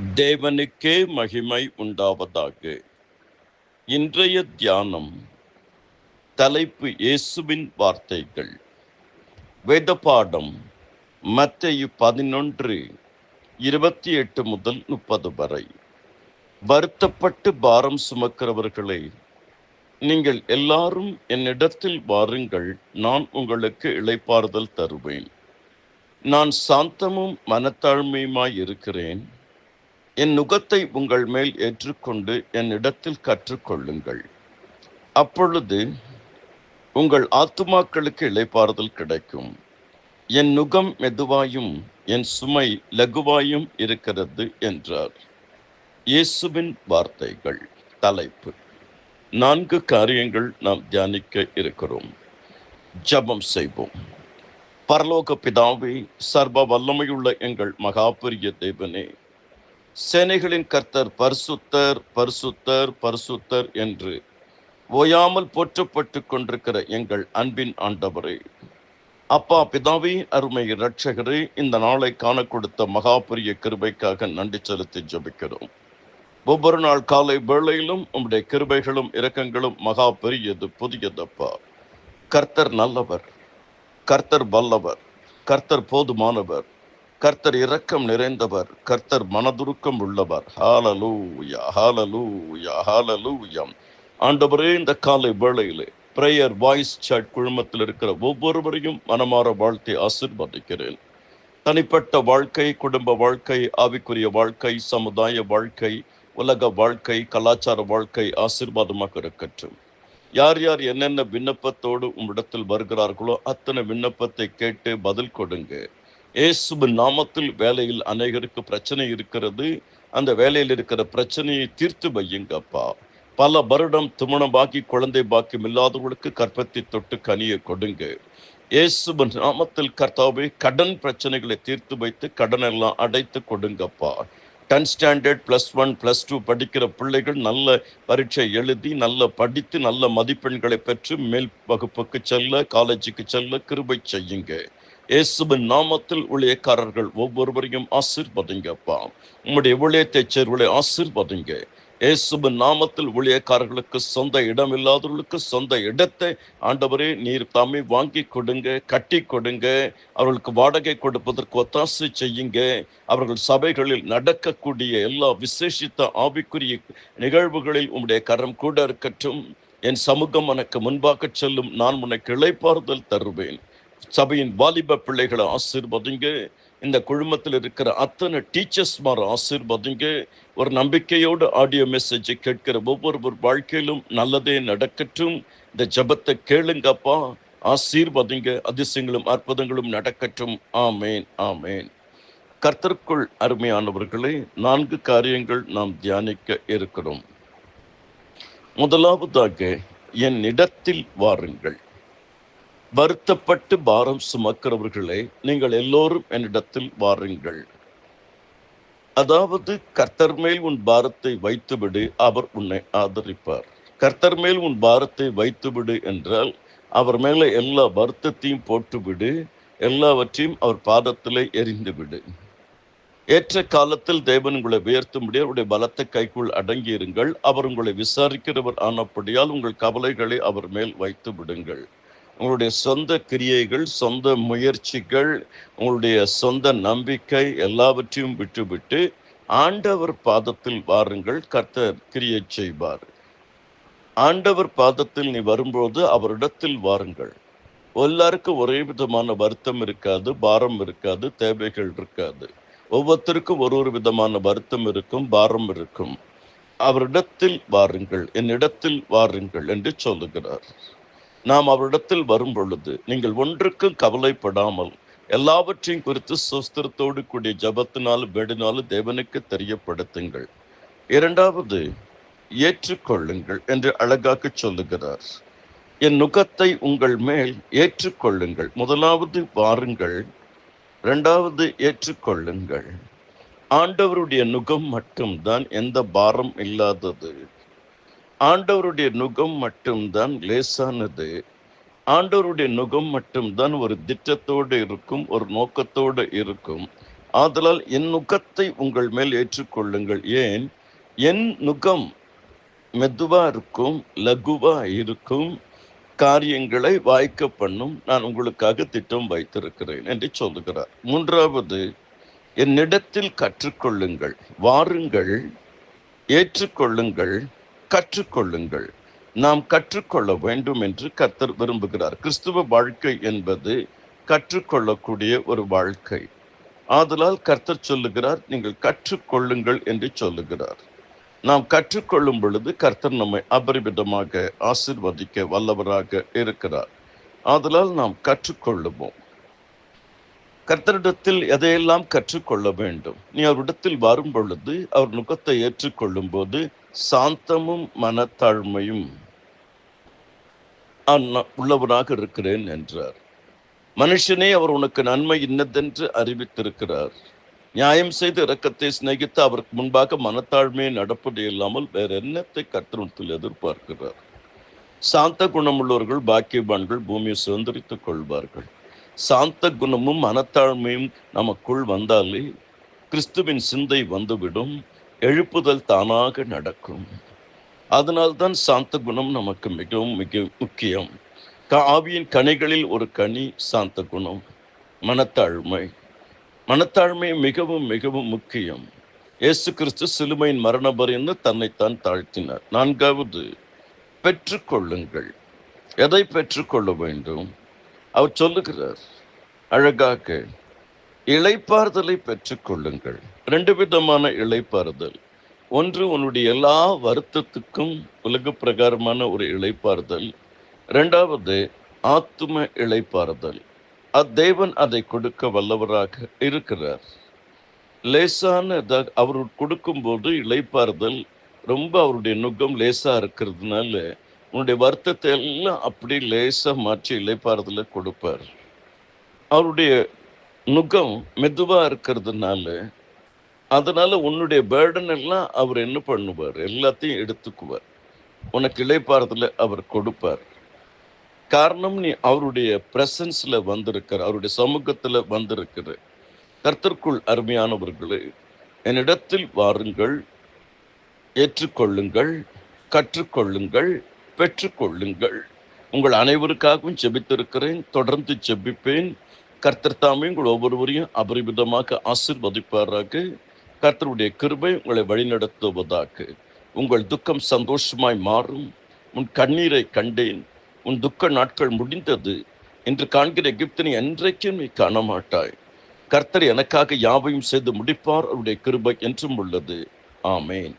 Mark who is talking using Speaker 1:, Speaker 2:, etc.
Speaker 1: தேவனுக்கே மகிமை உண்டாவதாக. இன்றைய தியானம் தலைப்பு இயேசுவின் வார்த்தைகள். வேத பாடம் மத்தேயு 11:28 முதல் 30 வரை. வருத்தப்பட்டு பாரம் சுமக்கிறவர்களே, நீங்கள் எல்லாரும் என்னிடத்தில் வாருங்கள், நான் உங்களுக்கு இளைப்பாறுதல் தருவேன். நான் சாந்தமும் மனத்தாழ்மையுமாய் இருக்கிறேன். என் நுகத்தை உங்கள் மேல் ஏற்றுக்கொண்டு என்னிடத்தில் கற்றுக்கொள்ளுங்கள். அப்பொழுது உங்கள் ஆத்துமாக்களுக்கு இளைப்பாறுதல் கிடைக்கும். என் நுகம் மெதுவாயும் என் சுமை லகுவாயும் இருக்கிறது என்றார். இயேசுவின் வார்த்தைகள். தலைப்பு: 4 காரியங்கள் நாம் தியானிக்க இருக்கிறோம். ஜெபம் செய்வோம். பரலோக பிதாவே, சர்வ வல்லமையுள்ள எங்கள் மகாபெரிய தேவனே, சேனைகளின் கர்த்தர் பரிசுத்தர் பரிசுத்தர் பரிசுத்தர் என்று ஓயாமல் போற்றப்பட்டு கொண்டிருக்கிற எங்கள் அன்பின் ஆண்டவரே, அப்பா பிதாவே, அருமை இரட்சகரே, இந்த நாளை காண கொடுத்த மகாபெரிய கிருபைக்காக நன்றி செலுத்தி ஜெபிக்கிறோம். ஒவ்வொரு நாள் காலை வேளையிலும் உம்முடைய கிருபைகளும் இரக்கங்களும் மகா பெரியது, புதியதப்பா. கர்த்தர் நல்லவர், கர்த்தர் வல்லவர், கர்த்தர் போதுமானவர், கர்த்தர் இரக்கம் நிறைந்தவர், கர்த்தர் மனதுருக்கம் உள்ளவர். ஹalleluya, ஹalleluya, ஹalleluya. ஆண்டவரே, இந்த காலை வேளையிலே பிரேயர் வாய்ஸ் சாட் குழுமத்தில் இருக்கிற ஒவ்வொருவரையும் மனமாற வாழ்த்தி ஆசீர்வதிக்கிறேன். தனிப்பட்ட வாழ்க்கை, குடும்ப வாழ்க்கை, ஆவிக்குரிய வாழ்க்கை, சமுதாய வாழ்க்கை, உலக வாழ்க்கை, கலாச்சார வாழ்க்கை ஆசீர்வாதமாக இருக்கட்டும். யார் யார் என்னென்ன விண்ணப்பத்தோடு உம்மிடத்தில் வருகிறார்களோ அத்தனை விண்ணப்பத்தை கேட்டு பதில் கொடுங்க. இயேசுவின் நாமத்தில் வேலையில் அநேகருக்கு பிரச்சனை இருக்கிறது. அந்த வேலையில் இருக்கிற பிரச்சனையை தீர்த்து வையுங்கப்பா. பல வருடம் திருமணமாகி குழந்தை பாக்கியம் இல்லாதவர்களுக்கு கற்பத்தை தொட்டு கனியை கொடுங்க. இயேசுவின் நாமத்தில் கர்த்தாவே, கடன் பிரச்சனைகளை தீர்த்து வைத்து கடன் எல்லாம் அடைத்து கொடுங்கப்பா. 10th ஸ்டாண்டர்ட் +1 +2 படிக்கிற பிள்ளைகள் நல்ல பரீட்சை எழுதி நல்ல படித்து நல்ல மதிப்பெண்களை பெற்று மேல் வகுப்புக்கு செல்ல, காலேஜுக்கு செல்ல கிருபை செய்யுங்க. இயேசுவின் நாமத்தில் ஊழியக்காரர்கள் ஒவ்வொருவரையும் ஆசீர்வதிங்கப்பா. உம்முடைய ஊழியத்தை சேர்வுகளை ஆசீர்வதிங்க. இயேசுவின் நாமத்தில் ஊழியக்காரர்களுக்கு சொந்த இடம் இல்லாதவர்களுக்கு சொந்த இடத்தை ஆண்டவரே நீர் தாமே வாங்கி கொடுங்க, கட்டி கொடுங்க. அவர்களுக்கு வாடகை கொடுப்பதற்கு ஒத்தாசை செய்யுங்க. அவர்கள் சபைகளில் நடக்கக்கூடிய எல்லா விசேஷித்த ஆவிக்குரிய நிகழ்வுகளில் உம்முடைய கரம் கூட இருக்கட்டும். என் சமூகம் உனக்கு முன்பாக செல்லும், நான் உனக்கு இளைப்பாறுதல் தருவேன். சபையின் வாலிப பிள்ளைகளை ஆசீர்வதிங்க. இந்த குழுமத்தில் இருக்கிற அத்தனை டீச்சர்ஸ்மாரை ஆசீர்வதிங்க. ஒரு நம்பிக்கையோடு ஆடியோ மெசேஜை கேட்கிற ஒவ்வொரு வாழ்க்கையிலும் நல்லதே நடக்கட்டும். இந்த ஜெபத்தை கேளுங்கப்பா, ஆசீர்வதிங்க. அதிசயங்களும் அற்புதங்களும் நடக்கட்டும். ஆமேன், ஆமேன். கர்த்தருக்குள் அருமையானவர்களே, 4 காரியங்கள் நாம் தியானிக்க இருக்கிறோம். முதலாவதாக, என் இடத்தில் வாருங்கள். வருத்தப்பட்டு பாரம் சுமக்கிறவர்களே, நீங்கள் எல்லோரும் என்னிடத்தில் வாருங்கள். அதாவது, கர்த்தர் மேல் உன் பாரத்தை வைத்துவிடு, அவர் உன்னை ஆதரிப்பார். கர்த்தர் மேல் உன் பாரத்தை வைத்துவிடு என்றால் அவர் மேல எல்லா வருத்தத்தையும் போட்டுவிடு, எல்லாவற்றையும் அவர் பாதத்திலே எரிந்து விடு. ஏற்ற காலத்தில் தேவன் உங்களை உயர்த்தும்படி அவருடைய பலத்தை கைக்குள் அடங்கியிருங்கள். அவர் உங்களை விசாரிக்கிறவர் ஆனபடியால் உங்கள் கவலைகளை அவர் மேல் வைத்து விடுங்கள். உங்களுடைய சொந்த கிரியைகள், சொந்த முயற்சிகள், உங்களுடைய சொந்த நம்பிக்கை எல்லாவற்றையும் விட்டுவிட்டு ஆண்டவர் பாதத்தில் வாருங்கள். கர்த்தர் கிரியை செய்வார். ஆண்டவர் பாதத்தில் நீ வரும்போது அவரிடத்தில் வாருங்கள். எல்லாருக்கும் ஒரே விதமான வருத்தம் இருக்காது, பாரம் இருக்காது, தேவைகள் இருக்காது. ஒவ்வொருத்தருக்கும் ஒரு விதமான வருத்தம் இருக்கும், பாரம் இருக்கும். அவரிடத்தில் வாருங்கள், என்னிடத்தில் வாருங்கள் என்று சொல்லுகிறார். நாம் அவரிடத்தில் வரும் பொழுது நீங்கள் ஒன்றுக்கும் கவலைப்படாமல் எல்லாவற்றையும் குறித்து சுஸ்திரத்தோடு கூடிய ஜபத்தினாலும் வேடினாலும் தேவனுக்கு தெரியப்படுத்துங்கள். இரண்டாவது, ஏற்றுக்கொள்ளுங்கள் என்று அழகாக சொல்லுகிறார். என் நுகத்தை உங்கள் மேல் ஏற்றுக்கொள்ளுங்கள். முதலாவது வாருங்கள், இரண்டாவது ஏற்றுக்கொள்ளுங்கள். ஆண்டவருடைய நுகம் மட்டும்தான் எந்த பாரம் இல்லாதது. ஆண்டவருடைய நுகம் மட்டும்தான் லேசானது. ஆண்டவருடைய நுகம் மட்டும்தான் ஒரு திட்டத்தோடு இருக்கும், ஒரு நோக்கத்தோடு இருக்கும். ஆதலால் என் நுகத்தை உங்கள் மேல் ஏற்றுக்கொள்ளுங்கள். ஏன்? என் நுகம் மெதுவா இருக்கும், லகுவா இருக்கும், காரியங்களை வாய்க்க பண்ணும். நான் உங்களுக்காக திட்டம் வைத்திருக்கிறேன் என்று சொல்லுகிறார். மூன்றாவது, என்னிடத்தில் கற்றுக்கொள்ளுங்கள், வாருங்கள், ஏற்றுக்கொள்ளுங்கள், கற்றுக்கொள்ளுங்கள். நாம் கற்றுக்கொள்ள வேண்டும் என்று கர்த்தர் விரும்புகிறார். கிறிஸ்துவ வாழ்க்கை என்பது கற்றுக்கொள்ளக்கூடிய ஒரு வாழ்க்கை. ஆதலால் கர்த்தர் சொல்லுகிறார், நீங்கள் கற்றுக்கொள்ளுங்கள் என்று சொல்லுகிறார். நாம் கற்றுக்கொள்ளும் பொழுது கர்த்தர் நம்மை அபரிமிதமாக ஆசீர்வதிக்க வல்லவராக இருக்கிறார். ஆதலால் நாம் கற்றுக்கொள்ளுவோம். கர்த்தரிடத்தில் எதையெல்லாம் கற்றுக்கொள்ள வேண்டும்? நீ அவரிடத்தில் வரும் பொழுது அவர் நுகத்தை ஏற்றுக்கொள்ளும் போது சாந்தமும் மனத்தாழ்மையும் உள்ளவராக இருக்கிறேன் என்றார். மனுஷனே அவர் உனக்கு நன்மை இன்னதென்று அறிவித்திருக்கிறார். நியாயம் செய்து இரக்கத்தை சிநேகித்து அவருக்கு முன்பாக மனத்தாழ்மையை நடப்பது இல்லாமல் வேற என்னத்தை கர்த்தரிடத்தில் எதிர்பார்க்கிறார்? சாந்த குணமுள்ளவர்கள் பாக்கியவான்கள் பூமியை சுதந்திரித்துக் கொள்வார்கள். சாந்த குணமும் மனத்தாழ்மையும் நமக்குள் வந்தாலே கிறிஸ்துவின் சிந்தை வந்துவிடும், எழுப்புதல் தானாக நடக்கும். அதனால்தான் சாந்த குணம் நமக்கு மிகவும் மிக முக்கியம். ஆவியின் கனிகளில் ஒரு கனி சாந்த குணம், மனத்தாழ்மை. மனத்தாழ்மை மிகவும் மிகவும் முக்கியம். இயேசு கிறிஸ்து சிலுவையின் மரண பரியந்து தன்னைத்தான் தாழ்த்தினார். நான்காவது, பெற்றுக்கொள்ளுங்கள். எதை பெற்றுக்கொள்ள வேண்டும்? அவர் சொல்லுகிறார் அழகாக, இளைப்பாறுதலை பெற்றுக்கொள்ளுங்கள். 2 விதமான இளைப்பாறுதல். ஒன்று, உன்னுடைய எல்லா வருத்தத்துக்கும் உலக பிரகாரமான ஒரு இளைப்பாறுதல். 2வது, ஆத்தும இளைப்பாறுதல். தேவன் அதை கொடுக்க வல்லவராக இருக்கிறார். லேசான அவர் கொடுக்கும்போது இளைப்பாறுதல் ரொம்ப, அவருடைய நுகம் லேசா இருக்கிறதுனால உன்னுடைய வருத்தத்தை எல்லாம் அப்படி லேசா மாற்றி இளைப்பாறுதலை கொடுப்பார். அவருடைய நுகம் மெதுவா இருக்கிறதுனால, அதனால உன்னுடைய பேர்டன் எல்லாம் அவர் என்ன பண்ணுவார்? எல்லாத்தையும் எடுத்துக்குவார். உனக்கு இளைப்பாறுதலை அவர் கொடுப்பார். காரணம், நீ அவருடைய பிரசன்ஸ்ல வந்திருக்கிற, அவருடைய சமூகத்துல வந்திருக்கிற. கர்த்தருக்குள் அருமையானவர்களே, என்னிடத்தில் வாருங்கள், ஏற்றுக்கொள்ளுங்கள், கற்றுக்கொள்ளுங்கள், பெற்றுக்கொள்ளுங்கள். உங்கள் அனைவருக்காகவும் ஜெபித்திருக்கிறேன், தொடர்ந்து ஜெபிப்பேன். கர்த்தர் தாமே உங்கள் ஒவ்வொருவரையும் அபரிமிதமாக ஆசீர்வதிப்பாராக. கர்த்தருடைய கிருபை உங்களை வழிநடத்துவதாக. உங்கள் துக்கம் சந்தோஷமாய் மாறும். உன் கண்ணீரை கண்டேன், உன் துக்க நாட்கள் முடிந்தது. இன்று காண்கிற எகிப்தினை என்றைக்கும் நீ காண மாட்டாய். கர்த்தர் எனக்காக யாவையும் செய்து முடிப்பார். அவருடைய கிருபை என்றும் உள்ளது. ஆமேன்.